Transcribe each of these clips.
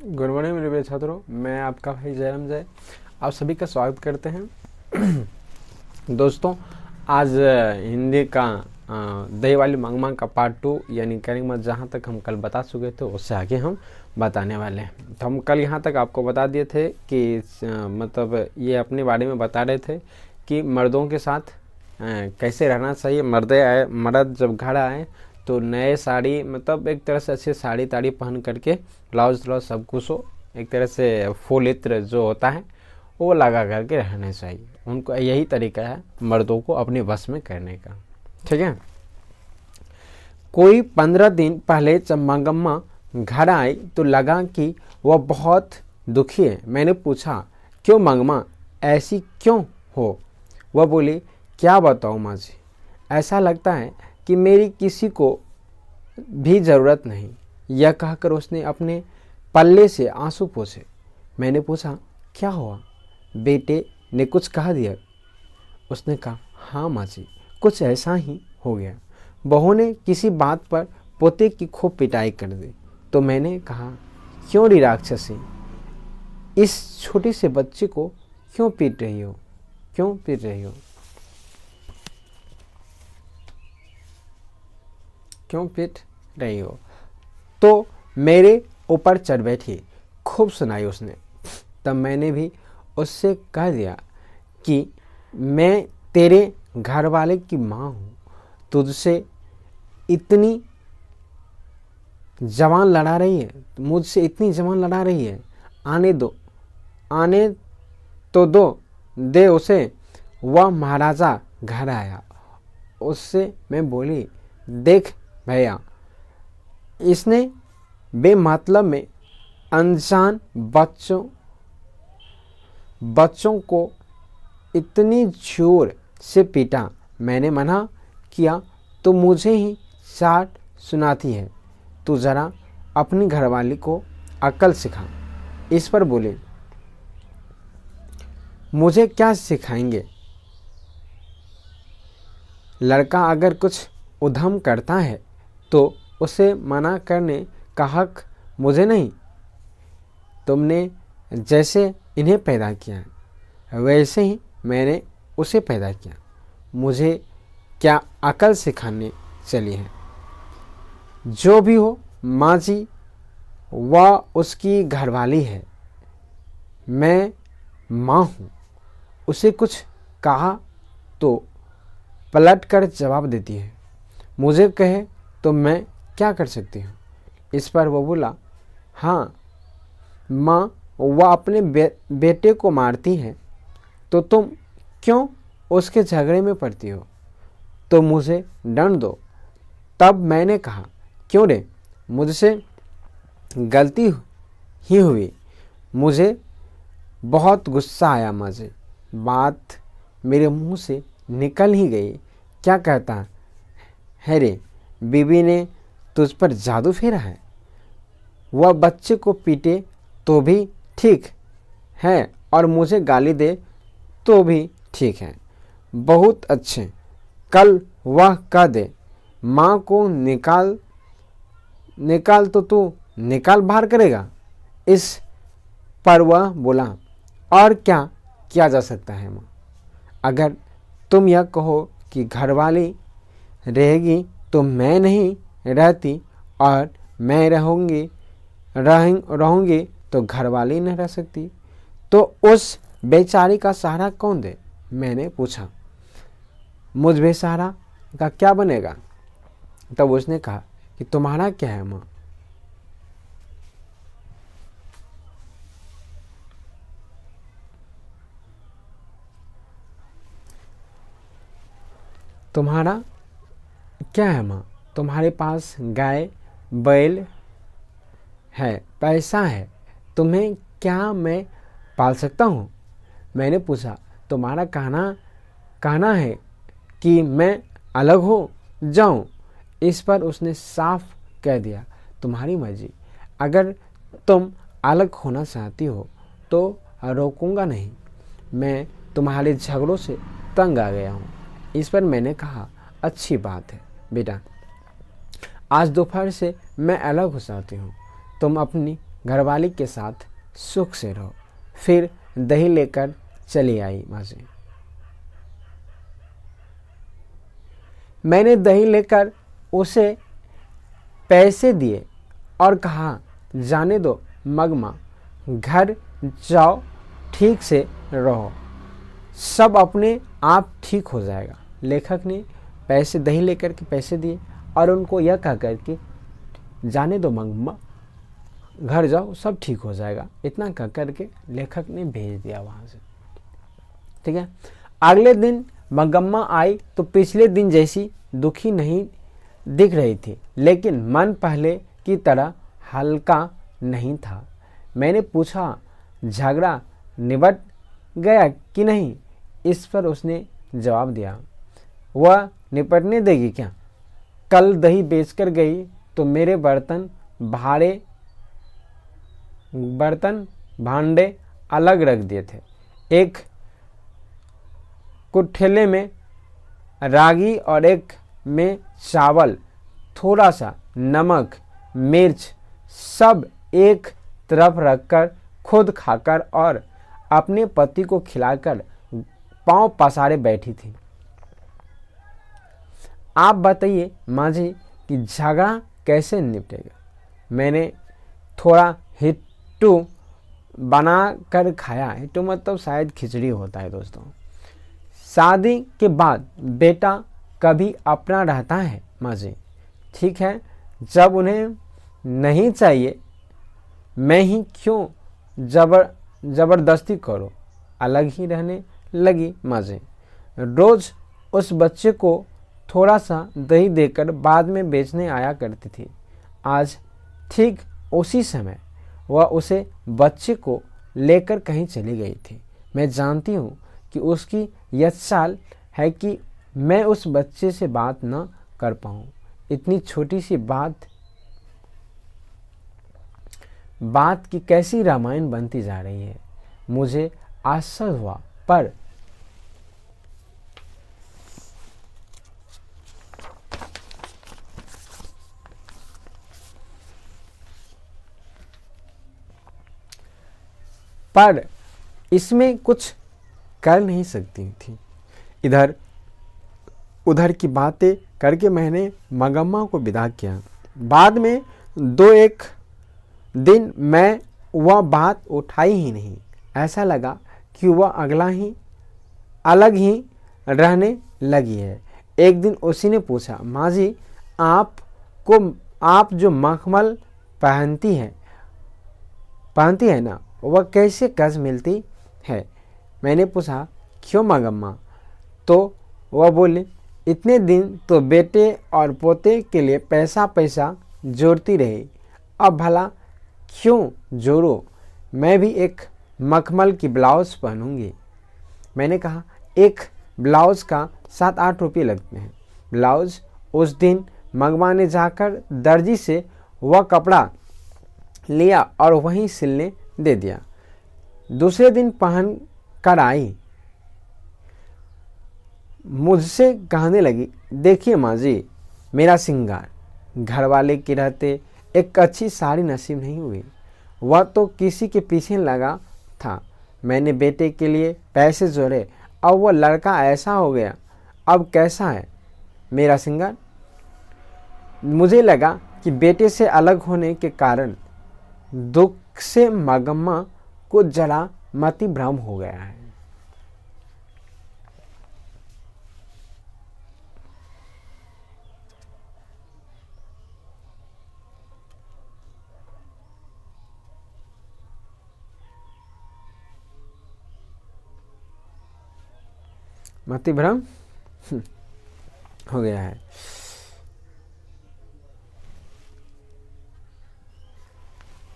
Good morning मेरे प्रिय छात्रों, मैं आपका भाई जयराम जय आप सभी का स्वागत करते हैं। दोस्तों, आज हिंदी का दही वाली मांग मांग का पार्ट 2 यानी कहने मत जहाँ तक हम कल बता चुके थे उससे आगे हम बताने वाले हैं। तो हम कल यहाँ तक आपको बता दिए थे कि मतलब ये अपने बारे में बता रहे थे कि मर्दों के साथ कैसे रहना चाहिए। मर्द जब घर आए तो नए साड़ी मतलब एक तरह से अच्छी साड़ी ताड़ी पहन करके ब्लाउज व्लाउज सब कुछ हो, एक तरह से फुल इत्र जो होता है वो लगा करके रहना चाहिए। उनको यही तरीका है मर्दों को अपने बस में करने का, ठीक है। कोई 15 दिन पहले जब मंगम्मा घर आई तो लगा कि वह बहुत दुखी है। मैंने पूछा, क्यों मंगम्मा, ऐसी क्यों हो? वह बोली, क्या बताऊँ माँ जी, ऐसा लगता है कि मेरी किसी को भी ज़रूरत नहीं। यह कहकर उसने अपने पल्ले से आंसू पोंछे। मैंने पूछा, क्या हुआ? बेटे ने कुछ कहा दिया? उसने कहा, हाँ माँ जी, कुछ ऐसा ही हो गया। बहू ने किसी बात पर पोते की खूब पिटाई कर दी। तो मैंने कहा, क्यों री राक्षसी, इस छोटे से बच्चे को क्यों पीट रही हो? क्यों पीट रही हो? क्यों पीट रही हो? तो मेरे ऊपर चढ़ बैठी, खूब सुनाई उसने। तब मैंने भी उससे कह दिया कि मैं तेरे घर वाले की माँ हूँ, तुझसे इतनी जवान लड़ा रही है, मुझसे इतनी जवान लड़ा रही है, आने दो, आने तो दो, दे उसे। वह महाराजा घर आया। उससे मैं बोली, देख भैया, इसने बेमतलब में अनजान बच्चों को इतनी जोर से पीटा। मैंने मना किया तो मुझे ही चाट सुनाती है। तू ज़रा अपनी घरवाली को अक्ल सिखा। इस पर बोले, मुझे क्या सिखाएंगे? लड़का अगर कुछ उधम करता है तो उसे मना करने का हक मुझे नहीं। तुमने जैसे इन्हें पैदा किया है वैसे ही मैंने उसे पैदा किया। मुझे क्या अकल सिखाने चली है? जो भी हो माँ जी, वह उसकी घरवाली है, मैं माँ हूँ। उसे कुछ कहा तो पलट कर जवाब देती है। मुझे कहे तो मैं क्या कर सकती हूँ? इस पर वो बोला, हाँ माँ, वह अपने बेटे को मारती है तो तुम क्यों उसके झगड़े में पड़ती हो? तो मुझे दंड दो। तब मैंने कहा, क्यों रे, मुझसे गलती ही हुई। मुझे बहुत गुस्सा आया माँ जी, बात मेरे मुंह से निकल ही गई। क्या कहता है रे, बीबी ने तुझ पर जादू फेरा है? वह बच्चे को पीटे तो भी ठीक है और मुझे गाली दे तो भी ठीक है। बहुत अच्छे, कल वह कह दे माँ को निकाल तो तू निकाल बाहर करेगा। इस पर वह बोला, और क्या किया जा सकता है माँ? अगर तुम यह कहो कि घरवाली रहेगी तो मैं नहीं रहती, और मैं रहूँगी तो घरवाली नहीं रह सकती। तो उस बेचारी का सहारा कौन दे? मैंने पूछा, मुझ बेसहारा का क्या बनेगा? तब उसने कहा कि तुम्हारा क्या है माँ? तुम्हारा क्या है माँ? तुम्हारे पास गाय बैल है, पैसा है, तुम्हें क्या मैं पाल सकता हूँ? मैंने पूछा, तुम्हारा कहना है कि मैं अलग हो जाऊँ? इस पर उसने साफ कह दिया, तुम्हारी मर्जी। अगर तुम अलग होना चाहती हो तो रोकूंगा नहीं। मैं तुम्हारे झगड़ों से तंग आ गया हूँ। इस पर मैंने कहा, अच्छी बात है बेटा, आज दोपहर से मैं अलग हो जाती हूँ। तुम अपनी घरवाली के साथ सुख से रहो। फिर दही लेकर चली आई माँ जी। मैंने दही लेकर उसे पैसे दिए और कहा, जाने दो मगमा, घर जाओ, ठीक से रहो, सब अपने आप ठीक हो जाएगा। लेखक ने पैसे, दही लेकर के पैसे दिए और उनको यह कह कर के, जाने दो मगमा, घर जाओ, सब ठीक हो जाएगा, इतना कह कर के लेखक ने भेज दिया वहाँ से। ठीक है। अगले दिन मगम्मा आई तो पिछले दिन जैसी दुखी नहीं दिख रही थी, लेकिन मन पहले की तरह हल्का नहीं था। मैंने पूछा, झगड़ा निबट गया कि नहीं? इस पर उसने जवाब दिया, वह निपटने देगी क्या? कल दही बेचकर गई तो मेरे बर्तन भांडे अलग रख दिए थे। एक कुठेले में रागी और एक में चावल, थोड़ा सा नमक, मिर्च, सब एक तरफ रखकर खुद खाकर और अपने पति को खिलाकर पांव पसारे बैठी थी। आप बताइए माँ जी कि झगड़ा कैसे निपटेगा? मैंने थोड़ा हिट्टू बना कर खाया। हिट्टू मतलब शायद खिचड़ी होता है दोस्तों। शादी के बाद बेटा कभी अपना रहता है माँ जी, ठीक है, जब उन्हें नहीं चाहिए मैं ही क्यों जबरदस्ती करो, अलग ही रहने लगी माँ जी। रोज़ उस बच्चे को थोड़ा सा दही देकर बाद में बेचने आया करती थी। आज ठीक उसी समय वह उसे बच्चे को लेकर कहीं चली गई थी। मैं जानती हूँ कि उसकी यह चाल है कि मैं उस बच्चे से बात न कर पाऊँ। इतनी छोटी सी बात की कैसी रामायण बनती जा रही है। मुझे आश्चर्य हुआ, पर इसमें कुछ कर नहीं सकती थी। इधर उधर की बातें करके मैंने मगम्मा को विदा किया। बाद में 2-1 दिन मैं वह बात उठाई ही नहीं। ऐसा लगा कि वह अलग ही रहने लगी है। एक दिन उसी ने पूछा, माँ जी आप जो मखमल पहनती है ना, वह कैसे कस मिलती है? मैंने पूछा, क्यों मगम्मा? तो वह बोली, इतने दिन तो बेटे और पोते के लिए पैसा जोड़ती रही, अब भला क्यों जोड़ो? मैं भी एक मखमल की ब्लाउज़ पहनूंगी। मैंने कहा, एक ब्लाउज़ का 7-8 रुपये लगते हैं। ब्लाउज़ उस दिन मगम्मा ने जाकर दर्जी से वह कपड़ा लिया और वहीं सिलने दे दिया। दूसरे दिन पहन कर आई, मुझसे कहने लगी, देखिए माँ जी, मेरा सिंगार। घरवाले के रहते एक अच्छी साड़ी नसीब नहीं हुई। वह तो किसी के पीछे लगा था। मैंने बेटे के लिए पैसे जोड़े, अब वह लड़का ऐसा हो गया। अब कैसा है मेरा सिंगार? मुझे लगा कि बेटे से अलग होने के कारण दुख से मगम्मा को जरा मति भ्रम हो गया है। मति भ्रम हो गया है।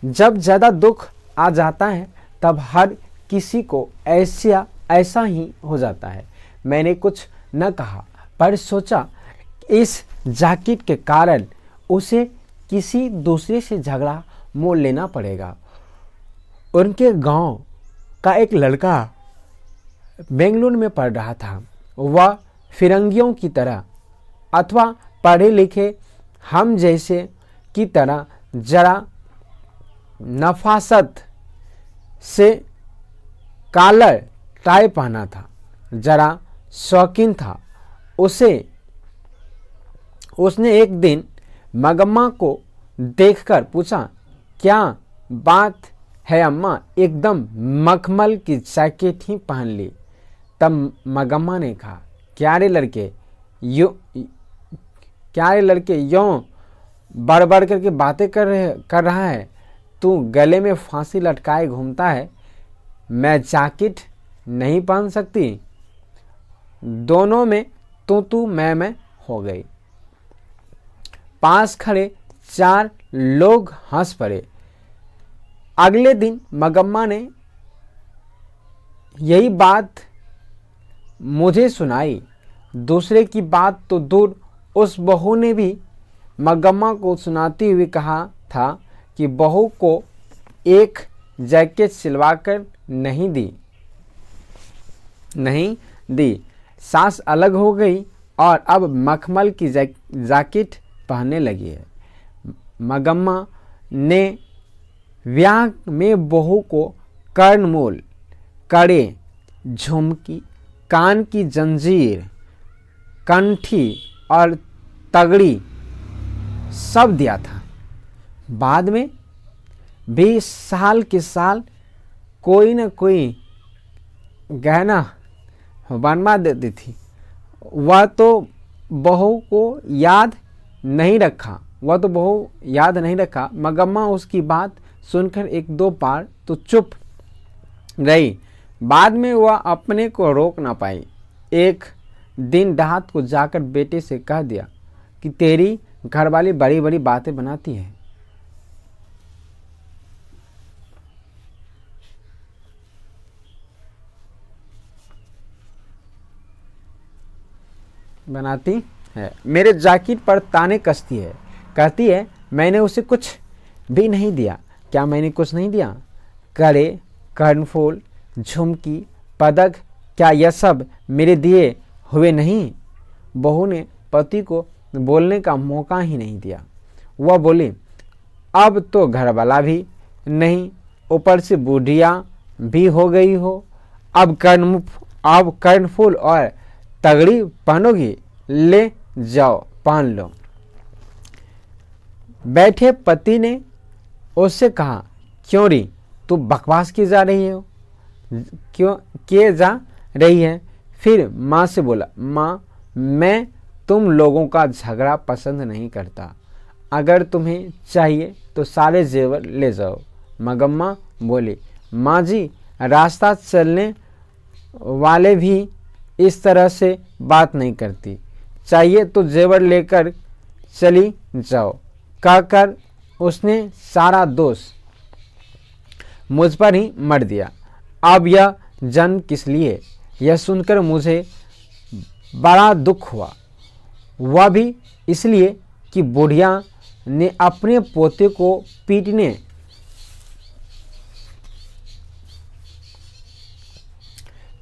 जब ज़्यादा दुख आ जाता है तब हर किसी को ऐसा ही हो जाता है। मैंने कुछ न कहा, पर सोचा इस जाकिट के कारण उसे किसी दूसरे से झगड़ा मोल लेना पड़ेगा। उनके गांव का एक लड़का बेंगलुरु में पढ़ रहा था। वह फिरंगियों की तरह अथवा पढ़े लिखे हम जैसे की तरह जरा नफासत से कॉलर टाई पहना था, जरा शौकीन था। उसने एक दिन मगम्मा को देखकर पूछा, क्या बात है अम्मा, एकदम मखमल की जैकेट ही पहन ली। तब मगम्मा ने कहा, क्या रे लड़के यों बड़ करके बातें कर रहा है। तू गले में फांसी लटकाए घूमता है, मैं जैकेट नहीं पहन सकती। दोनों में तू मैं हो गई। पास खड़े 4 लोग हंस पड़े। अगले दिन मगम्मा ने यही बात मुझे सुनाई। दूसरे की बात तो दूर, उस बहू ने भी मगम्मा को सुनाती हुए कहा था कि बहू को एक जैकेट सिलवाकर नहीं दी। सास अलग हो गई और अब मखमल की जैकेट पहनने लगी है। मगम्मा ने ब्याह में बहू को कर्णमूल, कड़े, झुमकी, कान की जंजीर, कंठी और तगड़ी सब दिया था। बाद में भी साल के साल कोई न कोई गहना बनवा देती थी। वह तो बहू को याद नहीं रखा। मगम्मा उसकी बात सुनकर 1-2 बार तो चुप रही। बाद में वह अपने को रोक ना पाई। एक दिन रात को जाकर बेटे से कह दिया कि तेरी घरवाली बड़ी बड़ी बातें बनाती है। मेरे जैकेट पर ताने कसती है, कहती है मैंने उसे कुछ भी नहीं दिया। क्या मैंने कुछ नहीं दिया? कड़े, कर्णफूल, झुमकी, पदक, क्या यह सब मेरे दिए हुए नहीं? बहू ने पति को बोलने का मौका ही नहीं दिया। वह बोली, अब तो घरवाला भी नहीं, ऊपर से बुढ़िया भी हो गई हो। अब कर्णफूल और तगड़ी पहनोगी? ले जाओ पहन लो। बैठे पति ने उससे कहा, क्यों री तू बकवास किए जा रही है? फिर माँ से बोला, माँ मैं तुम लोगों का झगड़ा पसंद नहीं करता। अगर तुम्हें चाहिए तो सारे जेवर ले जाओ। मगम्मा बोली, माँ जी रास्ता चलने वाले भी इस तरह से बात नहीं करती। चाहिए तो जेवर लेकर चली जाओ। कहकर उसने सारा दोष मुझ पर ही मर दिया। अब यह जन्म किस लिए? यह सुनकर मुझे बड़ा दुख हुआ। वह भी इसलिए कि बुढ़िया ने अपने पोते को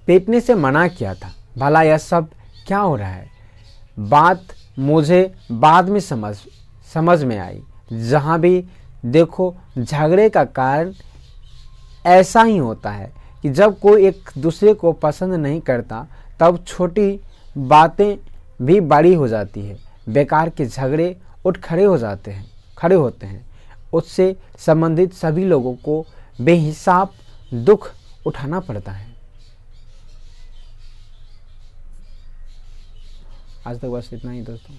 पीटने से मना किया था। भला यह सब क्या हो रहा है? बात मुझे बाद में समझ में आई। जहाँ भी देखो झगड़े का कारण ऐसा ही होता है कि जब कोई एक दूसरे को पसंद नहीं करता तब छोटी बातें भी बड़ी हो जाती है। बेकार के झगड़े खड़े होते हैं। उससे संबंधित सभी लोगों को बेहिसाब दुख उठाना पड़ता है। आज तक बस इतना ही दोस्तों।